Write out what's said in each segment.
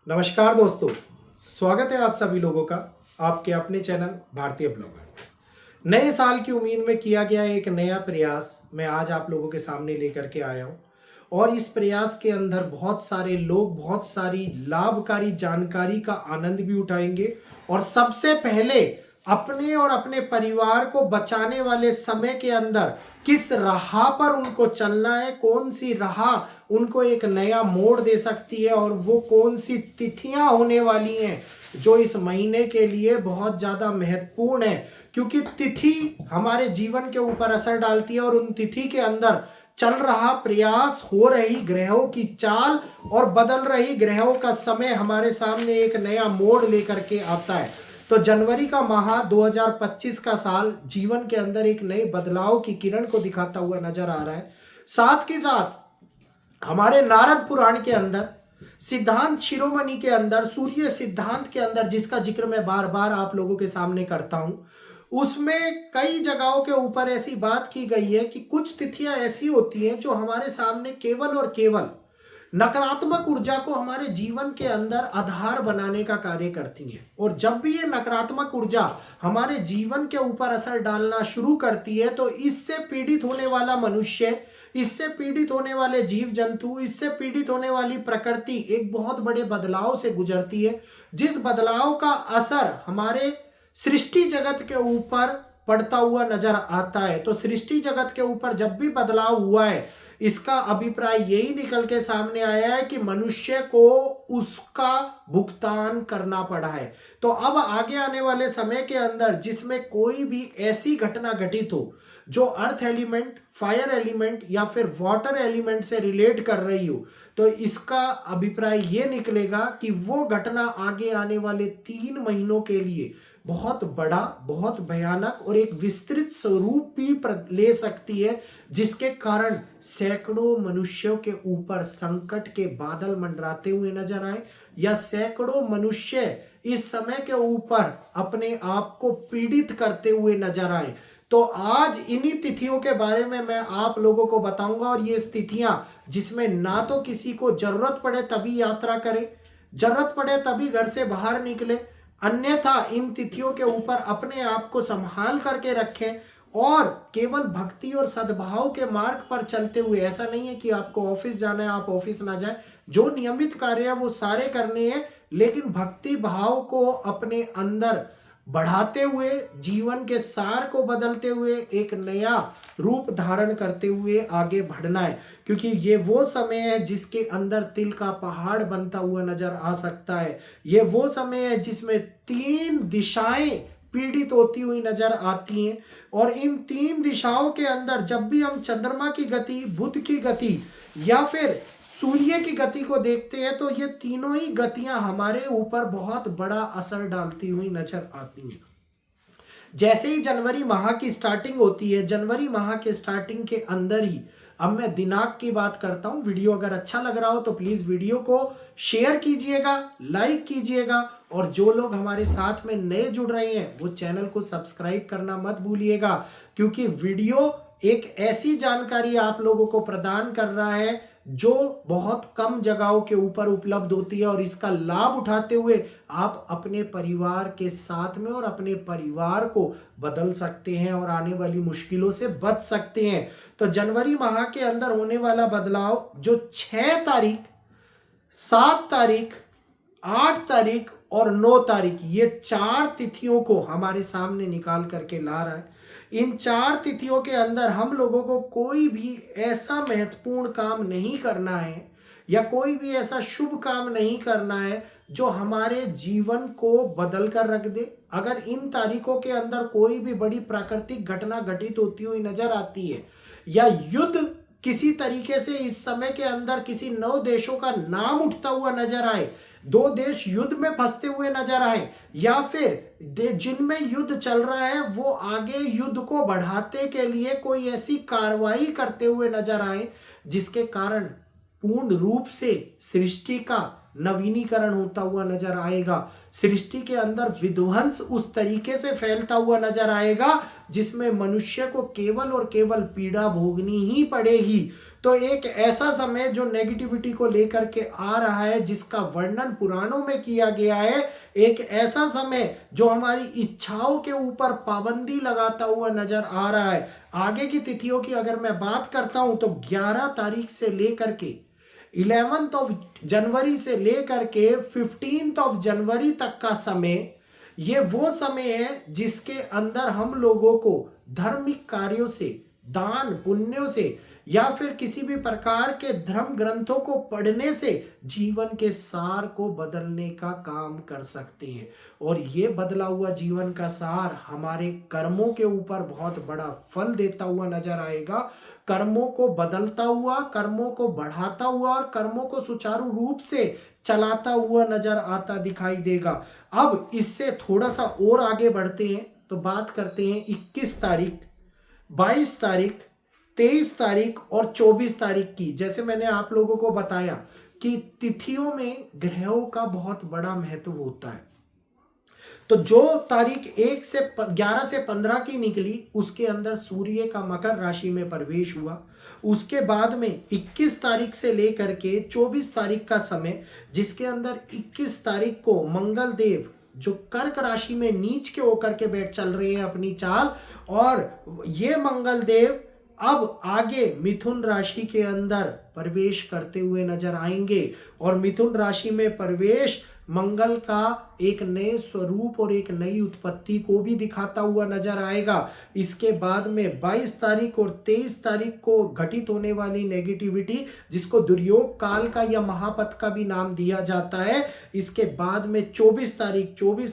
नमस्कार दोस्तों, स्वागत है आप सभी लोगों का आपके अपने चैनल भारतीय ब्लॉगर। नए साल की उम्मीद में किया गया एक नया प्रयास मैं आज आप लोगों के सामने लेकर के आया हूं और इस प्रयास के अंदर बहुत सारे लोग बहुत सारी लाभकारी जानकारी का आनंद भी उठाएंगे और सबसे पहले अपने और अपने परिवार को बचाने वाले समय के अंदर किस राह पर उनको चलना है, कौन सी राह उनको एक नया मोड़ दे सकती है और वो कौन सी तिथियां होने वाली हैं जो इस महीने के लिए बहुत ज़्यादा महत्वपूर्ण है, क्योंकि तिथि हमारे जीवन के ऊपर असर डालती है और उन तिथि के अंदर चल रहा प्रयास, हो रही ग्रहों की चाल और बदल रही ग्रहों का समय हमारे सामने एक नया मोड़ लेकर के आता है। तो जनवरी का माह 2025 का साल जीवन के अंदर एक नए बदलाव की किरण को दिखाता हुआ नजर आ रहा है। साथ के साथ हमारे नारद पुराण के अंदर सिद्धांत शिरोमणि के अंदर सूर्य सिद्धांत के अंदर जिसका जिक्र मैं बार बार आप लोगों के सामने करता हूं, उसमें कई जगहों के ऊपर ऐसी बात की गई है कि कुछ तिथियां ऐसी होती हैं जो हमारे सामने केवल और केवल नकारात्मक ऊर्जा को हमारे जीवन के अंदर आधार बनाने का कार्य करती हैं। और जब भी ये नकारात्मक ऊर्जा हमारे जीवन के ऊपर असर डालना शुरू करती है तो इससे पीड़ित होने वाला मनुष्य, इससे पीड़ित होने वाले जीव जंतु, इससे पीड़ित होने वाली प्रकृति एक बहुत बड़े बदलाव से गुजरती है, जिस बदलाव का असर हमारे सृष्टि जगत के ऊपर पड़ता हुआ नजर आता है। तो सृष्टि जगत के ऊपर जब भी बदलाव हुआ है, इसका अभिप्राय यही निकल के सामने आया है कि मनुष्य को उसका भुगतान करना पड़ा है। तो अब आगे आने वाले समय के अंदर जिसमें कोई भी ऐसी घटना घटित हो जो अर्थ एलिमेंट, फायर एलिमेंट या फिर वाटर एलिमेंट से रिलेट कर रही हो, तो इसका अभिप्राय ये निकलेगा कि वो घटना आगे आने वाले 3 महीनों के लिए बहुत बड़ा, बहुत भयानक और एक विस्तृत स्वरूप भी ले सकती है, जिसके कारण सैकड़ों मनुष्यों के ऊपर संकट के बादल मंडराते हुए नजर आए या सैकड़ों मनुष्य इस समय के ऊपर अपने आप को पीड़ित करते हुए नजर आए। तो आज इन्हीं तिथियों के बारे में मैं आप लोगों को बताऊंगा और ये तिथियां जिसमें ना तो किसी को जरूरत पड़े तभी यात्रा करें, जरूरत पड़े तभी घर से बाहर निकले, अन्यथा इन तिथियों के ऊपर अपने आप को संभाल करके रखें और केवल भक्ति और सद्भाव के मार्ग पर चलते हुए, ऐसा नहीं है कि आपको ऑफिस जाना है आप ऑफिस ना जाए, जो नियमित कार्य है वो सारे करने हैं, लेकिन भक्ति भाव को अपने अंदर बढ़ाते हुए, जीवन के सार को बदलते हुए, एक नया रूप धारण करते हुए आगे बढ़ना है। क्योंकि ये वो समय है जिसके अंदर तिल का पहाड़ बनता हुआ नजर आ सकता है। ये वो समय है जिसमें 3 दिशाएं पीड़ित होती हुई नजर आती हैं और इन 3 दिशाओं के अंदर जब भी हम चंद्रमा की गति, बुध की गति या फिर सूर्य की गति को देखते हैं तो ये तीनों ही गतियां हमारे ऊपर बहुत बड़ा असर डालती हुई नजर आती हैं। जैसे ही जनवरी माह की स्टार्टिंग होती है, जनवरी माह के स्टार्टिंग के अंदर ही अब मैं दिनांक की बात करता हूं। वीडियो अगर अच्छा लग रहा हो तो प्लीज वीडियो को शेयर कीजिएगा, लाइक कीजिएगा और जो लोग हमारे साथ में नए जुड़ रहे हैं वो चैनल को सब्सक्राइब करना मत भूलिएगा, क्योंकि वीडियो एक ऐसी जानकारी आप लोगों को प्रदान कर रहा है जो बहुत कम जगहों के ऊपर उपलब्ध होती है और इसका लाभ उठाते हुए आप अपने परिवार के साथ में और अपने परिवार को बदल सकते हैं और आने वाली मुश्किलों से बच सकते हैं। तो जनवरी माह के अंदर होने वाला बदलाव जो 6 तारीख, 7 तारीख, 8 तारीख और 9 तारीख, ये 4 तिथियों को हमारे सामने निकाल करके ला रहा है। इन 4 तिथियों के अंदर हम लोगों को कोई भी ऐसा महत्वपूर्ण काम नहीं करना है या कोई भी ऐसा शुभ काम नहीं करना है जो हमारे जीवन को बदल कर रख दे। अगर इन तारीखों के अंदर कोई भी बड़ी प्राकृतिक घटना घटित होती हुई नजर आती है या युद्ध किसी तरीके से इस समय के अंदर किसी 9 देशों का नाम उठता हुआ नजर आए, 2 देश युद्ध में फंसते हुए नजर आए या फिर जिनमें युद्ध चल रहा है वो आगे युद्ध को बढ़ाते के लिए कोई ऐसी कार्रवाई करते हुए नजर आए जिसके कारण पूर्ण रूप से सृष्टि का नवीनीकरण होता हुआ नजर आएगा, सृष्टि के अंदर विध्वंस उस तरीके से फैलता हुआ नजर आएगा जिसमें मनुष्य को केवल और केवल पीड़ा भोगनी ही पड़ेगी। तो एक ऐसा समय जो नेगेटिविटी को लेकर के आ रहा है, जिसका वर्णन पुराणों में किया गया है, एक ऐसा समय जो हमारी इच्छाओं के ऊपर पाबंदी लगाता हुआ नजर आ रहा है। आगे की तिथियों की अगर मैं बात करता हूं तो 11 तारीख से लेकर के 11th ऑफ जनवरी से लेकर के 15th ऑफ जनवरी तक का समय, ये वो समय है जिसके अंदर हम लोगों को धार्मिक कार्यों से, दान पुण्यों से, या फिर किसी भी प्रकार के धर्म ग्रंथों को पढ़ने से जीवन के सार को बदलने का काम कर सकते हैं। और ये बदला हुआ जीवन का सार हमारे कर्मों के ऊपर बहुत बड़ा फल देता हुआ नजर आएगा। कर्मों को बदलता हुआ, कर्मों को बढ़ाता हुआ और कर्मों को सुचारू रूप से चलाता हुआ नजर आता दिखाई देगा। अब इससे थोड़ा सा और आगे बढ़ते हैं तो बात करते हैं 21 तारीख, 22 तारीख, 23 तारीख और 24 तारीख की। जैसे मैंने आप लोगों को बताया कि तिथियों में ग्रहों का बहुत बड़ा महत्व होता है। तो जो तारीख 11 से 15 की निकली, उसके अंदर सूर्य का मकर राशि में प्रवेश हुआ। उसके बाद में 21 तारीख से लेकर के 24 तारीख का समय, जिसके अंदर 21 तारीख को मंगल देव जो कर्क राशि में नीच के होकर के बैठ चल रहे हैं अपनी चाल, और ये मंगल देव अब आगे मिथुन राशि के अंदर प्रवेश करते हुए नजर आएंगे। और मिथुन राशि में प्रवेश मंगल का एक नए स्वरूप और एक नई उत्पत्ति को भी दिखाता हुआ नजर आएगा। इसके बाद में 22 तारीख और 23 तारीख को घटित होने वाली नेगेटिविटी, जिसको दुर्योग काल का या महापथ का भी नाम दिया जाता है, इसके बाद में 24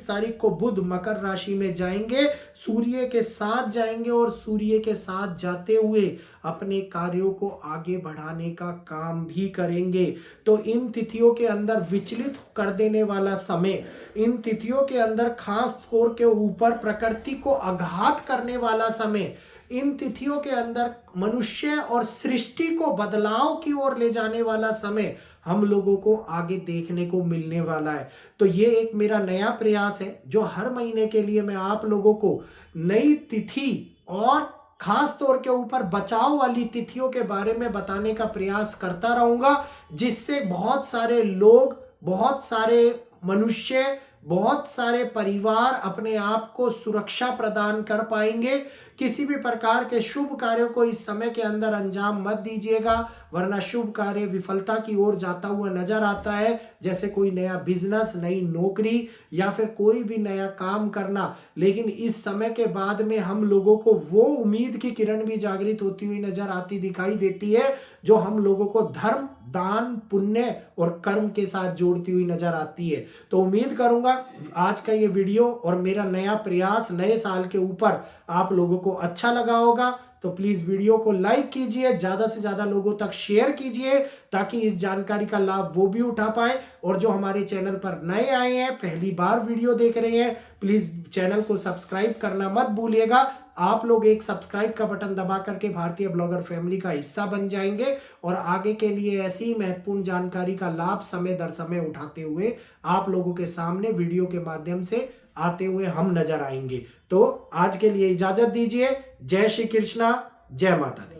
तारीख को बुध मकर राशि में जाएंगे, सूर्य के साथ जाएंगे और सूर्य के साथ जाते हुए अपने कार्यों को आगे बढ़ाने का काम भी करेंगे। तो इन तिथियों के अंदर विचलित कर देने वाला समय, इन तिथियों के अंदर खास तौर के ऊपर प्रकृति को आघात करने वाला समय, इन तिथियों के अंदर मनुष्य और सृष्टि को बदलाव की ओर ले जाने वाला समय हम लोगों को आगे देखने को मिलने वाला है। तो ये एक मेरा नया प्रयास है जो हर महीने के लिए मैं आप लोगों को नई तिथि और खास तौर के ऊपर बचाव वाली तिथियों के बारे में बताने का प्रयास करता रहूंगा, जिससे बहुत सारे लोग, बहुत सारे मनुष्य, बहुत सारे परिवार अपने आप को सुरक्षा प्रदान कर पाएंगे। किसी भी प्रकार के शुभ कार्यों को इस समय के अंदर अंजाम मत दीजिएगा, वरना शुभ कार्य विफलता की ओर जाता हुआ नजर आता है। जैसे कोई नया बिजनेस, नई नौकरी या फिर कोई भी नया काम करना। लेकिन इस समय के बाद में हम लोगों को वो उम्मीद की किरण भी जागृत होती हुई नजर आती दिखाई देती है, जो हम लोगों को धर्म, दान, पुण्य और कर्म के साथ जोड़ती हुई नजर आती है। तो उम्मीद करूंगा आज का ये वीडियो और मेरा नया प्रयास नए साल के ऊपर आप लोगों को अच्छा लगा होगा। तो प्लीज वीडियो को लाइक कीजिए, ज्यादा से ज्यादा लोगों तक शेयर कीजिए, ताकि इस जानकारी का लाभ वो भी उठा पाए। और जो हमारे चैनल पर नए आए हैं, पहली बार वीडियो देख रहे हैं, प्लीज चैनल को सब्सक्राइब करना मत भूलिएगा। आप लोग एक सब्सक्राइब का बटन दबा करके भारतीय ब्लॉगर फैमिली का हिस्सा बन जाएंगे और आगे के लिए ऐसी ही महत्वपूर्ण जानकारी का लाभ समय दर समय उठाते हुए आप लोगों के सामने वीडियो के माध्यम से आते हुए हम नजर आएंगे। तो आज के लिए इजाजत दीजिए। जय श्री कृष्णा, जय माता दी।